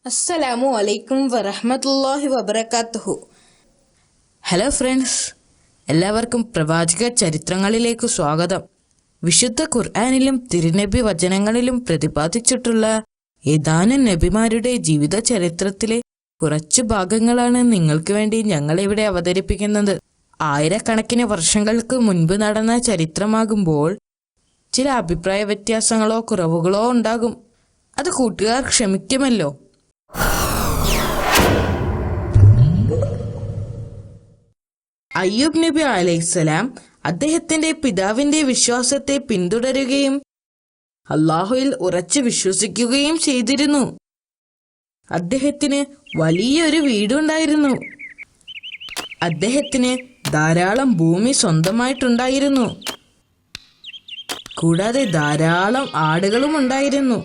അസ്സലാമു അലൈക്കും വറഹ്മത്തുള്ളാഹി വബറകാതുഹു. ഹലോ ഫ്രണ്ട്സ്, എല്ലാവർക്കും പ്രവാചക ചരിത്രങ്ങളിലേക്ക് സ്വാഗതം. വിശുദ്ധ ഖുർആനിലും തിരുനബി വചനങ്ങളിലും പ്രതിപാദിച്ചിട്ടുള്ള ഏതാനും നബിമാരുടെ ജീവിത ചരിത്രത്തിലെ കുറച്ചു ഭാഗങ്ങളാണ് നിങ്ങൾക്ക് വേണ്ടി ഞങ്ങളിവിടെ അവതരിപ്പിക്കുന്നത്. ആയിരക്കണക്കിന് വർഷങ്ങൾക്ക് മുൻപ് നടന്ന ചരിത്രമാകുമ്പോൾ ചില അഭിപ്രായ വ്യത്യാസങ്ങളോ കുറവുകളോ ഉണ്ടാകും. അത് കൂട്ടുകാർ ക്ഷമിക്കുമല്ലോ. അയ്യൂബ് നബി അലൈഹിസ്സലാം അദ്ദേഹത്തിന്റെ പിതാവിന്റെ വിശ്വാസത്തെ പിന്തുടരുകയും അള്ളാഹുവിൽ ഉറച്ചു വിശ്വസിക്കുകയും ചെയ്തിരുന്നു. അദ്ദേഹത്തിന് വലിയൊരു വീടുണ്ടായിരുന്നു. അദ്ദേഹത്തിന് ധാരാളം ഭൂമി സ്വന്തമായിട്ടുണ്ടായിരുന്നു. കൂടാതെ ധാരാളം ആടുകളും ഉണ്ടായിരുന്നു.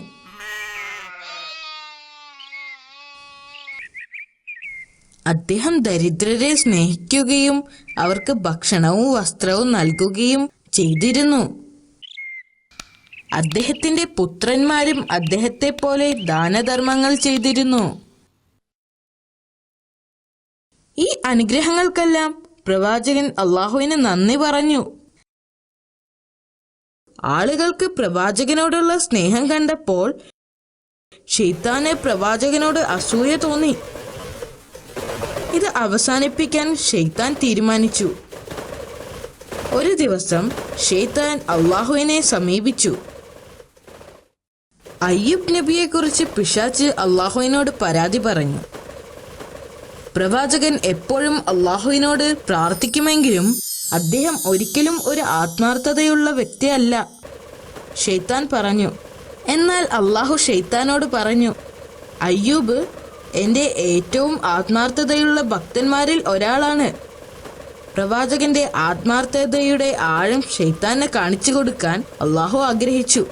അദ്ദേഹം ദരിദ്രരെ സ്നേഹിക്കുകയും അവർക്ക് ഭക്ഷണവും വസ്ത്രവും നൽകുകയും ചെയ്തിരുന്നു. അദ്ദേഹത്തിന്റെ പുത്രന്മാരും അദ്ദേഹത്തെ പോലെ ദാനധർമ്മങ്ങൾ ചെയ്തിരുന്നു. ഈ അനുഗ്രഹങ്ങൾക്കെല്ലാം പ്രവാചകൻ അള്ളാഹുവിന് നന്ദി പറഞ്ഞു. ആളുകൾക്ക് പ്രവാചകനോടുള്ള സ്നേഹം കണ്ടപ്പോൾ ശൈത്താന് പ്രവാചകനോട് അസൂയ തോന്നി. ഇത് അവസാനിപ്പിക്കാൻ ശൈത്താൻ തീരുമാനിച്ചു. ഒരു ദിവസം ശൈത്താൻ അള്ളാഹുവിനെ സമീപിച്ചു. അയ്യൂബ് നബിയെക്കുറിച്ച് പിശാച് അള്ളാഹുവിനോട് പരാതി പറഞ്ഞു. പ്രവാചകൻ എപ്പോഴും അള്ളാഹുവിനോട് പ്രാർത്ഥിക്കുമെങ്കിലും അദ്ദേഹം ഒരിക്കലും ഒരു ആത്മാർത്ഥതയുള്ള വ്യക്തിയല്ല. ശൈത്താൻ പറഞ്ഞു. എന്നാൽ അള്ളാഹു ശൈത്താനോട് പറഞ്ഞു, അയ്യൂബ് എന്റെ ഏറ്റവും ആത്മാർത്ഥതയുള്ള ഭക്തന്മാരിൽ ഒരാളാണ്. പ്രവാചകന്റെ ആത്മാർത്ഥതയുടെ ആഴം ശൈത്താനെ കാണിച്ചു കൊടുക്കാൻ അള്ളാഹു ആഗ്രഹിച്ചു.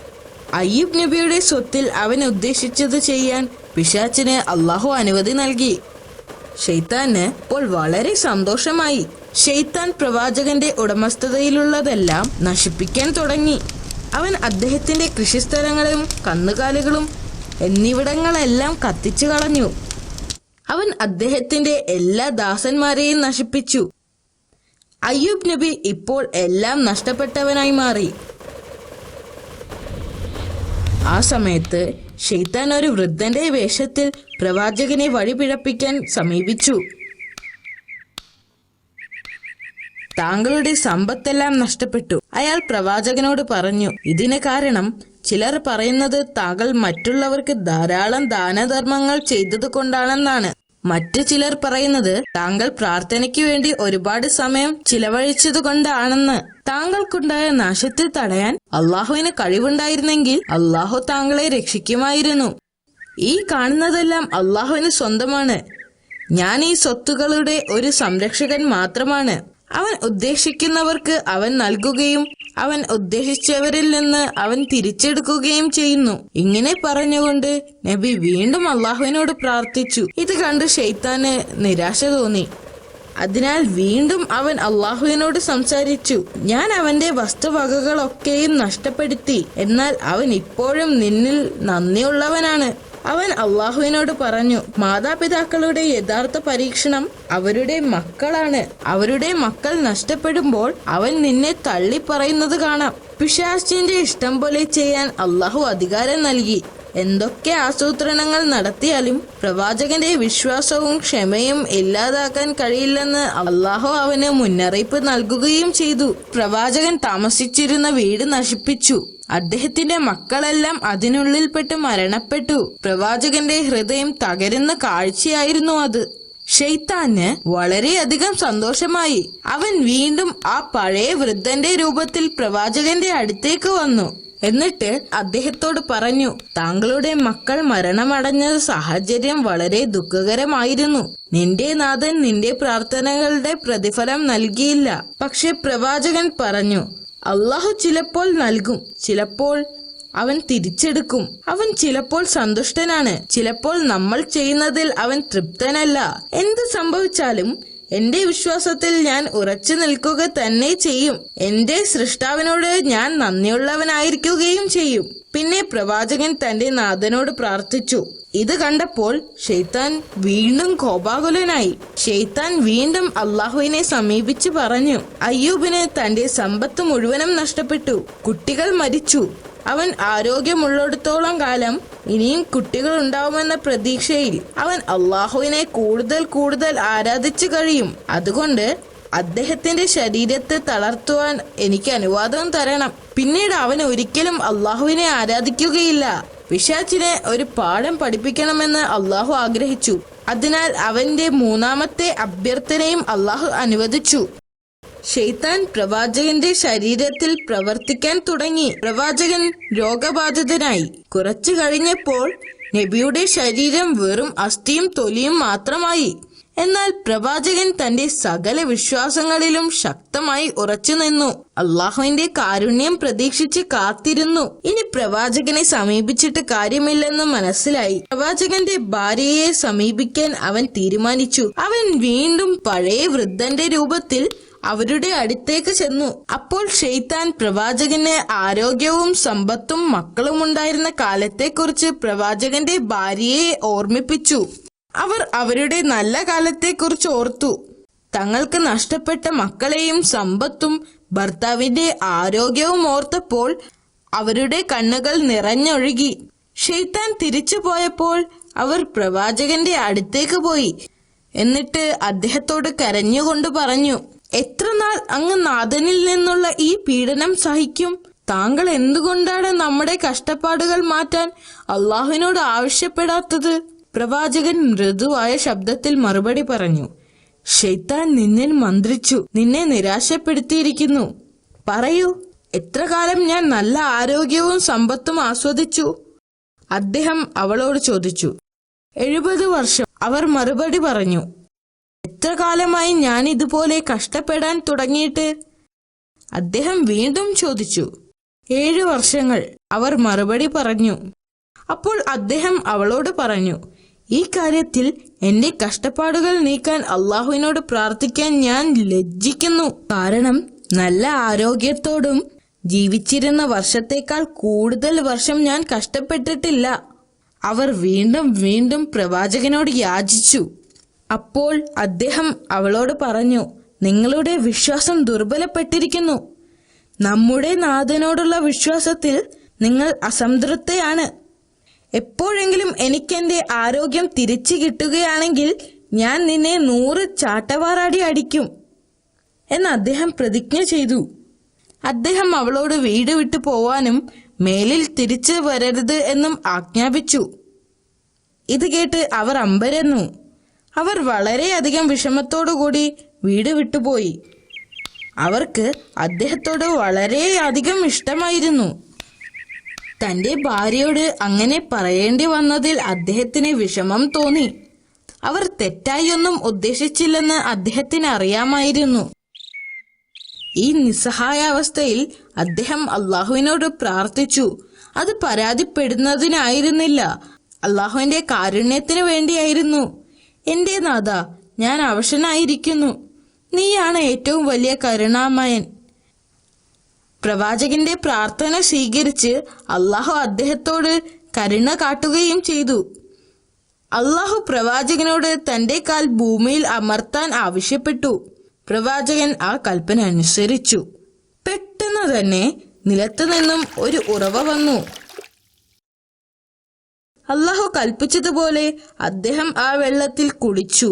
അയ്യൂബ് നബിയുടെ സ്വത്തിൽ അവൻ ഉദ്ദേശിച്ചത് ചെയ്യാൻ പിശാചിന് അള്ളാഹു അനുമതി നൽകി. ശൈത്താന് ഇപ്പോൾ വളരെ സന്തോഷമായി. ശൈത്താൻ പ്രവാചകന്റെ ഉടമസ്ഥതയിലുള്ളതെല്ലാം നശിപ്പിക്കാൻ തുടങ്ങി. അവൻ അദ്ദേഹത്തിന്റെ കൃഷിസ്ഥലങ്ങളും കന്നുകാലികളും എന്നിവിടങ്ങളെല്ലാം കത്തിച്ചു കളഞ്ഞു. അവൻ അദ്ദേഹത്തിന്റെ എല്ലാ ദാസന്മാരെയും നശിപ്പിച്ചു. അയ്യൂബ് നബി ഇപ്പോൾ എല്ലാം നഷ്ടപ്പെട്ടവനായി മാറി. ആ സമയത്ത് ശൈത്താൻ ഒരു വൃദ്ധന്റെ വേഷത്തിൽ പ്രവാചകനെ വഴിപിഴപ്പിക്കാൻ സമീപിച്ചു. താങ്കളുടെ സമ്പത്തെല്ലാം നഷ്ടപ്പെട്ടു. അയാൾ പ്രവാചകനോട് പറഞ്ഞു, ഇതിന് കാരണം ചിലർ പറയുന്നത് താങ്കൾ മറ്റുള്ളവർക്ക് ധാരാളം ദാനധർമ്മങ്ങൾ ചെയ്തത് കൊണ്ടാണെന്നാണ്. മറ്റു ചിലർ പറയുന്നത് താങ്കൾ പ്രാർത്ഥനയ്ക്ക് വേണ്ടി ഒരുപാട് സമയം ചിലവഴിച്ചത് കൊണ്ടാണെന്ന്. താങ്കൾക്കുണ്ടായ നാശത്തെ തടയാൻ അള്ളാഹുവിന് കഴിവുണ്ടായിരുന്നെങ്കിൽ അള്ളാഹു താങ്കളെ രക്ഷിക്കുമായിരുന്നു. ഈ കാണുന്നതെല്ലാം അള്ളാഹുവിന് സ്വന്തമാണ്. ഞാൻ ഈ സ്വത്തുക്കളുടെ ഒരു സംരക്ഷകൻ മാത്രമാണ്. അവൻ ഉദ്ദേശിക്കുന്നവർക്ക് അവൻ നൽകുകയും അവൻ ഉദ്ദേശിച്ചവരിൽ നിന്ന് അവൻ തിരിച്ചെടുക്കുകയും ചെയ്യുന്നു. ഇങ്ങനെ പറഞ്ഞുകൊണ്ട് നബി വീണ്ടും അള്ളാഹുവിനോട് പ്രാർത്ഥിച്ചു. ഇത് കണ്ട് ശൈത്താന് നിരാശ തോന്നി. അതിനാൽ വീണ്ടും അവൻ അള്ളാഹുവിനോട് സംസാരിച്ചു. ഞാൻ അവന്റെ വസ്തുവകകളൊക്കെയും നഷ്ടപ്പെടുത്തി, എന്നാൽ അവൻ ഇപ്പോഴും നിന്നിൽ നന്ദിയുള്ളവനാണ്. അവൻ അള്ളാഹുവിനോട് പറഞ്ഞു, മാതാപിതാക്കളുടെ യഥാർത്ഥ പരീക്ഷണം അവരുടെ മക്കളാണ്. അവരുടെ മക്കൾ നഷ്ടപ്പെടുമ്പോൾ അവൻ നിന്നെ തള്ളി പറയുന്നത് കാണാം. പിശാചിന്റെ ഇഷ്ടം പോലെ ചെയ്യാൻ അള്ളാഹു അധികാരം നൽകി. എന്തൊക്കെ ആസൂത്രണങ്ങൾ നടത്തിയാലും പ്രവാചകന്റെ വിശ്വാസവും ക്ഷമയും ഇല്ലാതാക്കാൻ കഴിയില്ലെന്ന് അള്ളാഹു അവന് മുന്നറിയിപ്പ് നൽകുകയും ചെയ്തു. പ്രവാചകൻ താമസിച്ചിരുന്ന വീട് നശിപ്പിച്ചു. അദ്ദേഹത്തിന്റെ മക്കളെല്ലാം അതിനുള്ളിൽപ്പെട്ട് മരണപ്പെട്ടു. പ്രവാചകന്റെ ഹൃദയം തകരുന്ന കാഴ്ചയായിരുന്നു അത്. ശൈത്താന് വളരെയധികം സന്തോഷമായി. അവൻ വീണ്ടും ആ പഴയ വൃദ്ധന്റെ രൂപത്തിൽ പ്രവാചകന്റെ അടുത്തേക്ക് വന്നു. എന്നിട്ട് അദ്ദേഹത്തോട് പറഞ്ഞു, താങ്കളുടെ മക്കൾ മരണമടഞ്ഞ സാഹചര്യം വളരെ ദുഃഖകരമായിരുന്നു. നിന്റെ നാഥൻ നിന്റെ പ്രാർത്ഥനകളുടെ പ്രതിഫലം നൽകിയില്ല. പക്ഷെ പ്രവാചകൻ പറഞ്ഞു, അള്ളാഹു ചിലപ്പോൾ നൽകും, ചിലപ്പോൾ അവൻ തിരിച്ചെടുക്കും. അവൻ ചിലപ്പോൾ സന്തുഷ്ടനാണ്, ചിലപ്പോൾ നമ്മൾ ചെയ്യുന്നതിൽ അവൻ തൃപ്തനല്ല. എന്ത് സംഭവിച്ചാലും എന്റെ വിശ്വാസത്തിൽ ഞാൻ ഉറച്ചു നിൽക്കുക തന്നെ ചെയ്യും. എന്റെ സൃഷ്ടാവിനോട് ഞാൻ നന്ദിയുള്ളവനായിരിക്കുകയും ചെയ്യും. പിന്നെ പ്രവാചകൻ തന്റെ നാഥനോട് പ്രാർത്ഥിച്ചു. ഇത് കണ്ടപ്പോൾ ശൈത്താൻ വീണ്ടും കോപാകുലനായി. ശൈത്താൻ വീണ്ടും അള്ളാഹുവിനെ സമീപിച്ച് പറഞ്ഞു, അയ്യൂബിന് തന്റെ സമ്പത്ത് മുഴുവനും നഷ്ടപ്പെട്ടു, കുട്ടികൾ മരിച്ചു. അവൻ ആരോഗ്യമുള്ളിടത്തോളം കാലം ഇനിയും കുട്ടികൾ ഉണ്ടാവുമെന്ന പ്രതീക്ഷയിൽ അവൻ അള്ളാഹുവിനെ കൂടുതൽ കൂടുതൽ ആരാധിച്ചു കഴിയും. അതുകൊണ്ട് അദ്ദേഹത്തിന്റെ ശരീരത്തെ തളർത്തുവാൻ എനിക്ക് അനുവാദം തരണം. പിന്നീട് അവൻ ഒരിക്കലും അള്ളാഹുവിനെ ആരാധിക്കുകയില്ല. പിശാചിനെ ഒരു പാഠം പഠിപ്പിക്കണമെന്ന് അള്ളാഹു ആഗ്രഹിച്ചു. അതിനാൽ അവന്റെ മൂന്നാമത്തെ അഭ്യർത്ഥനയും അള്ളാഹു അനുവദിച്ചു. ശൈത്താൻ പ്രവാചകന്റെ ശരീരത്തിൽ പ്രവർത്തിക്കാൻ തുടങ്ങി. പ്രവാചകൻ രോഗബാധിതനായി. കുറച്ചു കഴിഞ്ഞപ്പോൾ നബിയുടെ ശരീരം വെറും അസ്ഥിയും തൊലിയും മാത്രമായി. എന്നാൽ പ്രവാചകൻ തന്റെ സകല വിശ്വാസങ്ങളിലും ശക്തമായി ഉറച്ചു നിന്നു. അള്ളാഹുവിന്റെ കാരുണ്യം പ്രതീക്ഷിച്ച് കാത്തിരുന്നു. ഇനി പ്രവാചകനെ സമീപിച്ചിട്ട് കാര്യമില്ലെന്ന് മനസ്സിലായി. പ്രവാചകന്റെ ഭാര്യയെ സമീപിക്കാൻ അവൻ തീരുമാനിച്ചു. അവൻ വീണ്ടും പഴയ വൃദ്ധന്റെ രൂപത്തിൽ അവരുടെ അടുത്തേക്ക് ചെന്നു. അപ്പോൾ ശൈത്താൻ പ്രവാചകന് ആരോഗ്യവും സമ്പത്തും മക്കളും ഉണ്ടായിരുന്ന കാലത്തെക്കുറിച്ച് പ്രവാചകന്റെ ഭാര്യയെ ഓർമ്മിപ്പിച്ചു. അവർ അവരുടെ നല്ല കാലത്തെക്കുറിച്ച് ഓർത്തു. തങ്ങൾക്ക് നഷ്ടപ്പെട്ട മക്കളെയും സമ്പത്തും ഭർത്താവിന്റെ ആരോഗ്യവും ഓർത്തപ്പോൾ അവരുടെ കണ്ണുകൾ നിറഞ്ഞൊഴുകി. ശൈത്താൻ തിരിച്ചു പോയപ്പോൾ അവർ പ്രവാചകന്റെ അടുത്തേക്ക് പോയി. എന്നിട്ട് അദ്ദേഹത്തോട് കരഞ്ഞുകൊണ്ട് പറഞ്ഞു, എത്ര നാൾ അങ്ങ് നാഥനിൽ നിന്നുള്ള ഈ പീഡനം സഹിക്കും? താങ്കൾ എന്തുകൊണ്ടാണ് നമ്മുടെ കഷ്ടപ്പാടുകൾ മാറ്റാൻ അള്ളാഹുവിനോട് ആവശ്യപ്പെടാത്തത്? പ്രവാചകൻ മൃദുവായ ശബ്ദത്തിൽ മറുപടി പറഞ്ഞു, ശൈത്താൻ നിന്നിൽ മന്ത്രിച്ചു, നിന്നെ നിരാശപ്പെടുത്തിയിരിക്കുന്നു. പറയൂ, എത്ര കാലം ഞാൻ നല്ല ആരോഗ്യവും സമ്പത്തും ആസ്വദിച്ചു? അദ്ദേഹം അവളോട് ചോദിച്ചു. 70 വർഷം, അവർ മറുപടി പറഞ്ഞു. എത്ര കാലമായി ഞാൻ ഇതുപോലെ കഷ്ടപ്പെടാൻ തുടങ്ങിയിട്ട്? അദ്ദേഹം വീണ്ടും ചോദിച്ചു. 7 വർഷങ്ങൾ, അവർ മറുപടി പറഞ്ഞു. അപ്പോൾ അദ്ദേഹം അവളോട് പറഞ്ഞു, ഈ കാര്യത്തിൽ എന്റെ കഷ്ടപ്പാടുകൾ നീക്കാൻ അള്ളാഹുവിനോട് പ്രാർത്ഥിക്കാൻ ഞാൻ ലജ്ജിക്കുന്നു. കാരണം നല്ല ആരോഗ്യത്തോടും ജീവിച്ചിരുന്ന വർഷത്തേക്കാൾ കൂടുതൽ വർഷം ഞാൻ കഷ്ടപ്പെട്ടിട്ടില്ല. അവർ വീണ്ടും വീണ്ടും പ്രവാചകനോട് യാചിച്ചു. അപ്പോൾ അദ്ദേഹം അവളോട് പറഞ്ഞു, നിങ്ങളുടെ വിശ്വാസം ദുർബലപ്പെട്ടിരിക്കുന്നു. നമ്മുടെ നാഥനോടുള്ള വിശ്വാസത്തിൽ നിങ്ങൾ അസംതൃപ്തയാണ്. എപ്പോഴെങ്കിലും എനിക്കെന്റെ ആരോഗ്യം തിരിച്ചു കിട്ടുകയാണെങ്കിൽ ഞാൻ നിന്നെ 100 ചാട്ടവാറടി അടിക്കും എന്ന് അദ്ദേഹം പ്രതിജ്ഞ ചെയ്തു. അദ്ദേഹം അവളോട് വീട് വിട്ടു പോവാനും മേലിൽ തിരിച്ചു വരരുത് എന്നും ആജ്ഞാപിച്ചു. ഇത് കേട്ട് അവർ അമ്പരന്നു. അവർ വളരെയധികം വിഷമത്തോടുകൂടി വീട് വിട്ടുപോയി. അവർക്ക് അദ്ദേഹത്തോട് വളരെയധികം ഇഷ്ടമായിരുന്നു. തന്റെ ഭാര്യയോട് അങ്ങനെ പറയേണ്ടി വന്നതിൽ അദ്ദേഹത്തിന് വിഷമം തോന്നി. അവർ തെറ്റായൊന്നും ഉദ്ദേശിച്ചില്ലെന്ന് അദ്ദേഹത്തിന് അറിയാമായിരുന്നു. ഈ നിസ്സഹായാവസ്ഥയിൽ അദ്ദേഹം അള്ളാഹുവിനോട് പ്രാർത്ഥിച്ചു. അത് പരാതിപ്പെടുന്നതിനായിരുന്നില്ല, അള്ളാഹുവിന്റെ കാരുണ്യത്തിന് വേണ്ടിയായിരുന്നു. എന്റെ നാഥ, ഞാൻ അവശനായിരിക്കുന്നു. നീയാണ് ഏറ്റവും വലിയ കരുണാമയൻ. പ്രവാചകന്റെ പ്രാർത്ഥന സ്വീകരിച്ച് അള്ളാഹു അദ്ദേഹത്തോട് കരുണ കാട്ടുകയും ചെയ്തു. അള്ളാഹു പ്രവാചകനോട് തന്റെ കാൽ ഭൂമിയിൽ അമർത്താൻ ആവശ്യപ്പെട്ടു. പ്രവാചകൻ ആ കൽപ്പന അനുസരിച്ചു. പെട്ടെന്ന് തന്നെ നിലത്തു നിന്നും ഒരു ഉറവ വന്നു. അള്ളാഹു കൽപ്പിച്ചതുപോലെ അദ്ദേഹം ആ വെള്ളത്തിൽ കുളിച്ചു.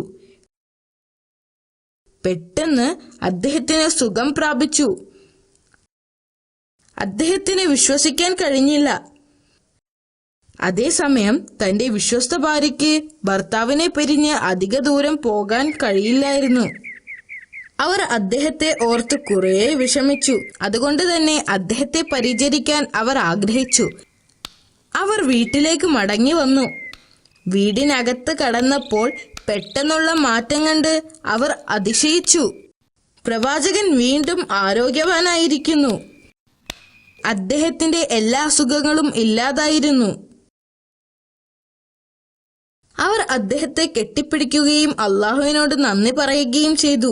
പെട്ടെന്ന് അദ്ദേഹത്തിന് സുഖം പ്രാപിച്ചു. അദ്ദേഹത്തിന് വിശ്വസിക്കാൻ കഴിഞ്ഞില്ല. അതേസമയം തന്റെ വിശ്വസ്ത ഭാര്യയ്ക്ക് ഭർത്താവിനെ പിരിഞ്ഞ് അധിക ദൂരം പോകാൻ കഴിയില്ലായിരുന്നു. അവർ അദ്ദേഹത്തെ ഓർത്ത് കുറേ വിഷമിച്ചു. അതുകൊണ്ട് തന്നെ അദ്ദേഹത്തെ പരിചരിക്കാൻ അവർ ആഗ്രഹിച്ചു. അവർ വീട്ടിലേക്ക് മടങ്ങി വന്നു. വീടിനകത്ത് കടന്നപ്പോൾ പെട്ടെന്നുള്ള മാറ്റം കണ്ട് അവർ അതിശയിച്ചു. പ്രവാചകൻ വീണ്ടും ആരോഗ്യവാനായിരിക്കുന്നു. അദ്ദേഹത്തിന്റെ എല്ലാ അസുഖങ്ങളും ഇല്ലാതായിരുന്നു. അവർ അദ്ദേഹത്തെ കെട്ടിപ്പിടിക്കുകയും അള്ളാഹുവിനോട് നന്ദി പറയുകയും ചെയ്തു.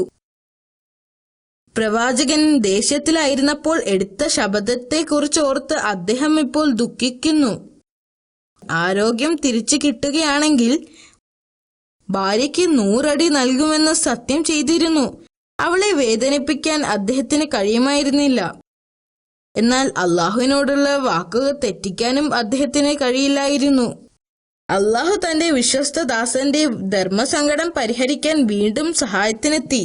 പ്രവാചകൻ ദേഷ്യത്തിലായിരുന്നപ്പോൾ എടുത്ത ശപഥത്തെക്കുറിച്ച് ഓർത്ത് അദ്ദേഹം ഇപ്പോൾ ദുഃഖിക്കുന്നു. ആരോഗ്യം തിരിച്ചു കിട്ടുകയാണെങ്കിൽ ഭാര്യയ്ക്ക് 100 അടി നൽകുമെന്ന് സത്യം ചെയ്തിരുന്നു. അവളെ വേദനിപ്പിക്കാൻ അദ്ദേഹത്തിന് കഴിയുമായിരുന്നില്ല. എന്നാൽ അള്ളാഹുവിനോടുള്ള വാക്കുകൾ തെറ്റിക്കാനും അദ്ദേഹത്തിന് കഴിയില്ലായിരുന്നു. അള്ളാഹു തന്റെ വിശ്വസ്ത ദാസന്റെ ധർമ്മസങ്കടം പരിഹരിക്കാൻ വീണ്ടും സഹായത്തിനെത്തി.